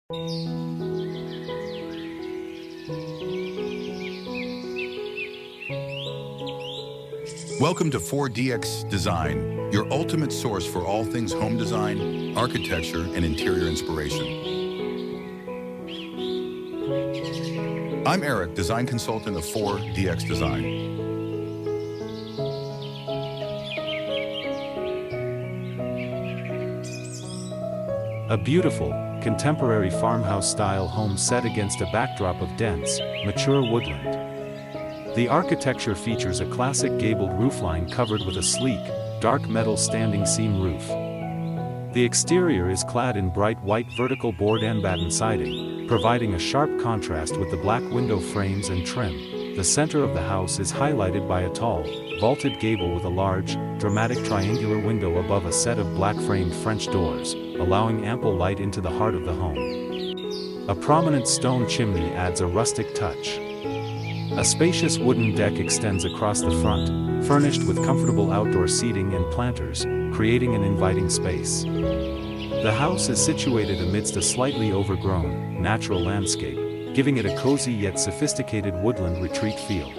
Welcome to 4DX Design, your ultimate source for all things home design, architecture, and interior inspiration. I'm Eric, design consultant of 4DX Design. A beautiful, contemporary farmhouse-style home set against a backdrop of dense, mature woodland. The architecture features a classic gabled roofline covered with a sleek, dark metal standing seam roof. The exterior is clad in bright white vertical board-and-batten siding, providing a sharp contrast with the black window frames and trim. The center of the house is highlighted by a tall, vaulted gable with a large, dramatic triangular window above a set of black-framed French doors, allowing ample light into the heart of the home. A prominent stone chimney adds a rustic touch. A spacious wooden deck extends across the front, furnished with comfortable outdoor seating and planters, creating an inviting space. The house is situated amidst a slightly overgrown, natural landscape, giving it a cozy yet sophisticated woodland retreat feel.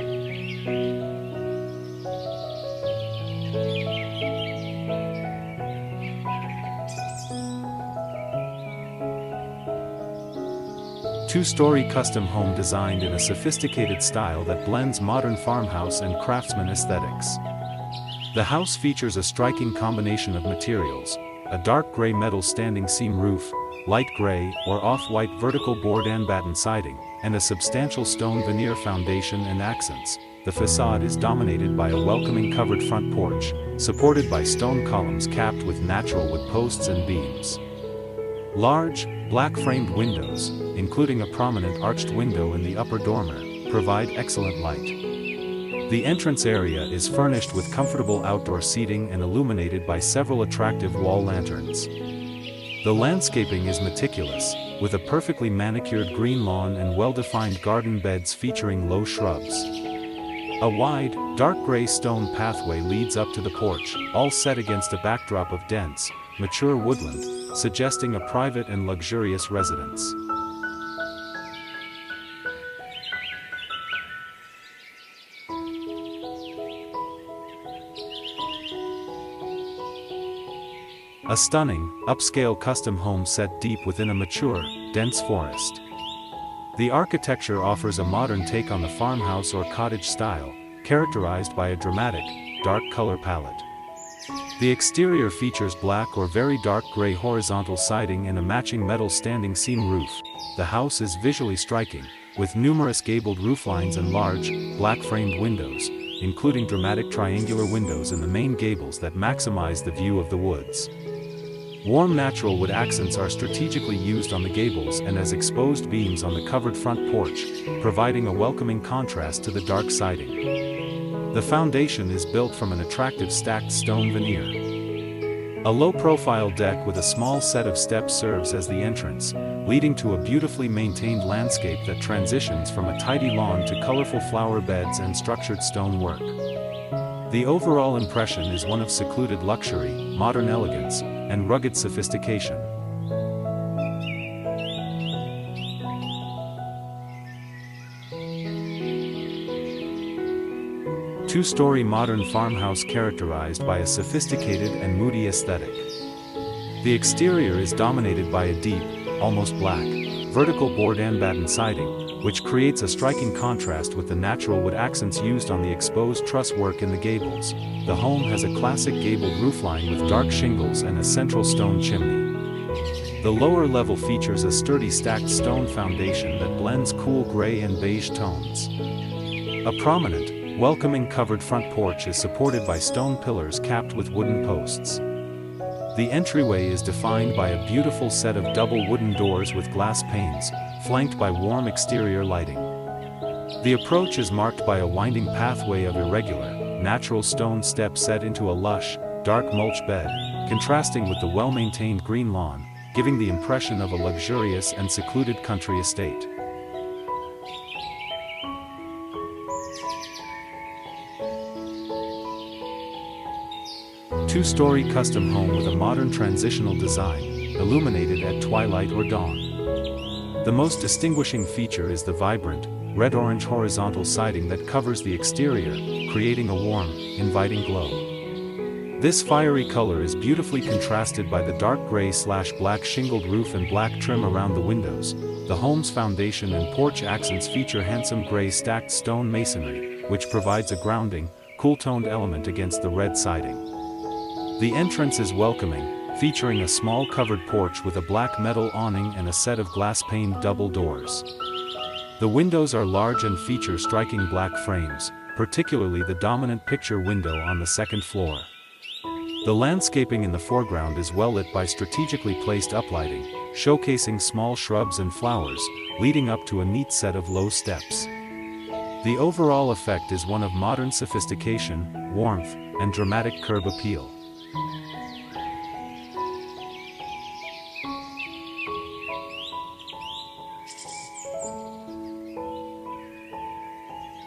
Two-story custom home designed in a sophisticated style that blends modern farmhouse and craftsman aesthetics. The house features a striking combination of materials: a dark gray metal standing seam roof, light gray or off-white vertical board-and-batten siding, and a substantial stone veneer foundation and accents. The facade is dominated by a welcoming covered front porch, supported by stone columns capped with natural wood posts and beams. Large, black-framed windows, including a prominent arched window in the upper dormer, provide excellent light. The entrance area is furnished with comfortable outdoor seating and illuminated by several attractive wall lanterns. The landscaping is meticulous, with a perfectly manicured green lawn and well-defined garden beds featuring low shrubs. A wide, dark gray stone pathway leads up to the porch, all set against a backdrop of dense, mature woodland, suggesting a private and luxurious residence. A stunning, upscale custom home set deep within a mature, dense forest. The architecture offers a modern take on the farmhouse or cottage style, characterized by a dramatic, dark color palette. The exterior features black or very dark gray horizontal siding and a matching metal standing seam roof. The house is visually striking, with numerous gabled rooflines and large, black-framed windows, including dramatic triangular windows in the main gables that maximize the view of the woods. Warm natural wood accents are strategically used on the gables and as exposed beams on the covered front porch, providing a welcoming contrast to the dark siding. The foundation is built from an attractive stacked stone veneer. A low-profile deck with a small set of steps serves as the entrance, leading to a beautifully maintained landscape that transitions from a tidy lawn to colorful flower beds and structured stone work. The overall impression is one of secluded luxury, modern elegance, and rugged sophistication. Two-story modern farmhouse characterized by a sophisticated and moody aesthetic. The exterior is dominated by a deep, almost black, vertical board-and-batten siding, which creates a striking contrast with the natural wood accents used on the exposed truss work in the gables. The home has a classic gabled roofline with dark shingles and a central stone chimney. The lower level features a sturdy stacked stone foundation that blends cool gray and beige tones. A prominent, welcoming covered front porch is supported by stone pillars capped with wooden posts. The entryway is defined by a beautiful set of double wooden doors with glass panes, flanked by warm exterior lighting. The approach is marked by a winding pathway of irregular, natural stone steps set into a lush, dark mulch bed, contrasting with the well-maintained green lawn, giving the impression of a luxurious and secluded country estate. Two-story custom home with a modern transitional design, illuminated at twilight or dawn. The most distinguishing feature is the vibrant, red-orange horizontal siding that covers the exterior, creating a warm, inviting glow. This fiery color is beautifully contrasted by the dark gray/black shingled roof and black trim around the windows. The home's foundation and porch accents feature handsome gray stacked stone masonry, which provides a grounding, cool-toned element against the red siding. The entrance is welcoming, featuring a small covered porch with a black metal awning and a set of glass-paned double doors. The windows are large and feature striking black frames, particularly the dominant picture window on the second floor. The landscaping in the foreground is well lit by strategically placed uplighting, showcasing small shrubs and flowers, leading up to a neat set of low steps. The overall effect is one of modern sophistication, warmth, and dramatic curb appeal.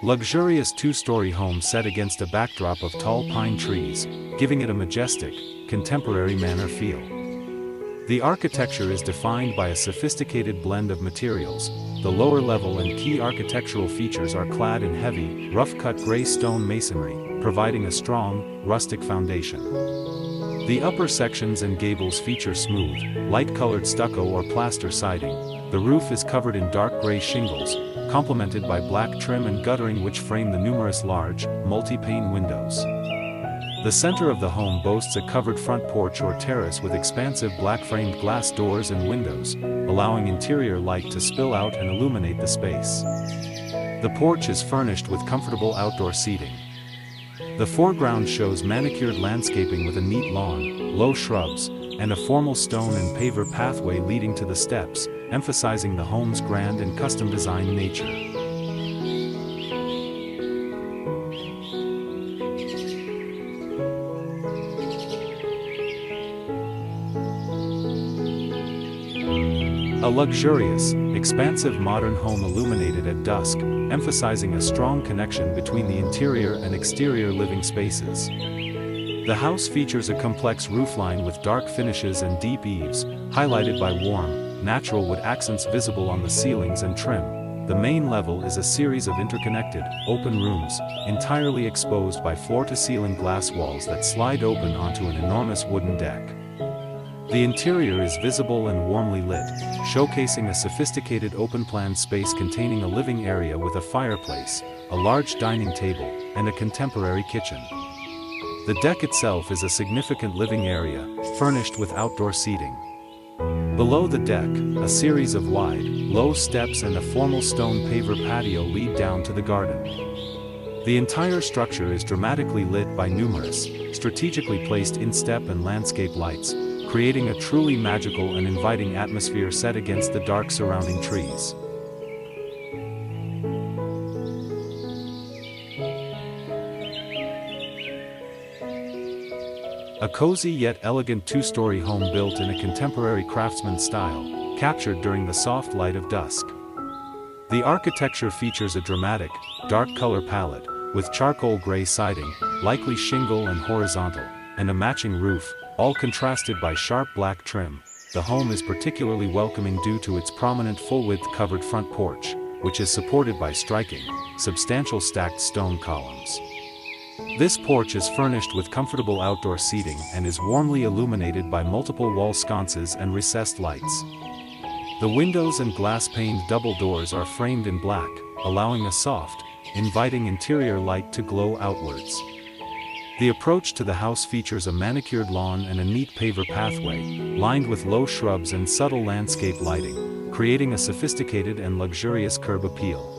Luxurious two-story home set against a backdrop of tall pine trees, giving it a majestic, contemporary manor feel. The architecture is defined by a sophisticated blend of materials. The lower level and key architectural features are clad in heavy, rough-cut gray stone masonry, providing a strong, rustic foundation. The upper sections and gables feature smooth, light-colored stucco or plaster siding. The roof is covered in dark gray shingles, complemented by black trim and guttering which frame the numerous large, multi-pane windows. The center of the home boasts a covered front porch or terrace with expansive black-framed glass doors and windows, allowing interior light to spill out and illuminate the space. The porch is furnished with comfortable outdoor seating. The foreground shows manicured landscaping with a neat lawn, low shrubs, and a formal stone and paver pathway leading to the steps, emphasizing the home's grand and custom-designed nature. A luxurious, expansive modern home illuminated at dusk, emphasizing a strong connection between the interior and exterior living spaces. The house features a complex roofline with dark finishes and deep eaves, highlighted by warm, natural wood accents visible on the ceilings and trim. The main level is a series of interconnected, open rooms, entirely exposed by floor-to-ceiling glass walls that slide open onto an enormous wooden deck. The interior is visible and warmly lit, showcasing a sophisticated open-plan space containing a living area with a fireplace, a large dining table, and a contemporary kitchen. The deck itself is a significant living area, furnished with outdoor seating. Below the deck, a series of wide, low steps and a formal stone paver patio lead down to the garden. The entire structure is dramatically lit by numerous, strategically placed instep and landscape lights, creating a truly magical and inviting atmosphere set against the dark surrounding trees. A cozy yet elegant two-story home built in a contemporary craftsman style, captured during the soft light of dusk. The architecture features a dramatic, dark color palette, with charcoal gray siding, likely shingle and horizontal, and a matching roof, all contrasted by sharp black trim. The home is particularly welcoming due to its prominent full-width covered front porch, which is supported by striking, substantial stacked stone columns. This porch is furnished with comfortable outdoor seating and is warmly illuminated by multiple wall sconces and recessed lights. The windows and glass-paned double doors are framed in black, allowing a soft, inviting interior light to glow outwards. The approach to the house features a manicured lawn and a neat paver pathway, lined with low shrubs and subtle landscape lighting, creating a sophisticated and luxurious curb appeal.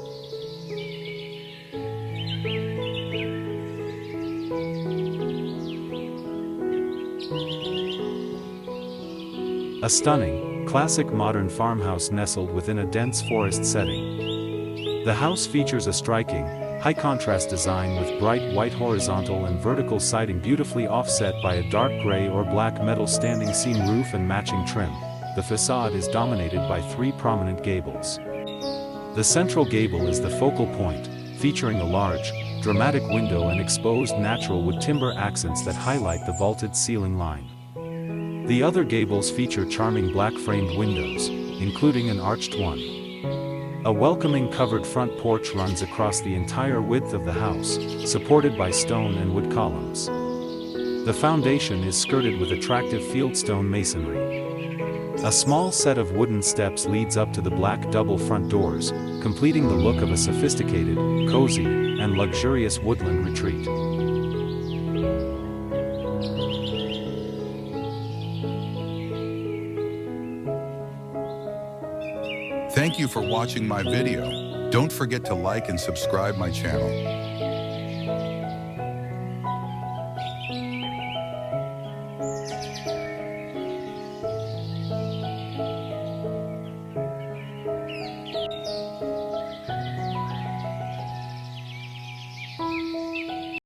A stunning, classic modern farmhouse nestled within a dense forest setting. The house features a striking, high-contrast design with bright white horizontal and vertical siding beautifully offset by a dark gray or black metal standing seam roof and matching trim. The facade is dominated by three prominent gables. The central gable is the focal point, featuring a large, dramatic window and exposed natural wood timber accents that highlight the vaulted ceiling line. The other gables feature charming black-framed windows, including an arched one. A welcoming covered front porch runs across the entire width of the house, supported by stone and wood columns. The foundation is skirted with attractive fieldstone masonry. A small set of wooden steps leads up to the black double front doors, completing the look of a sophisticated, cozy, and luxurious woodland retreat. Thank you for watching my video. Don't forget to like and subscribe my channel.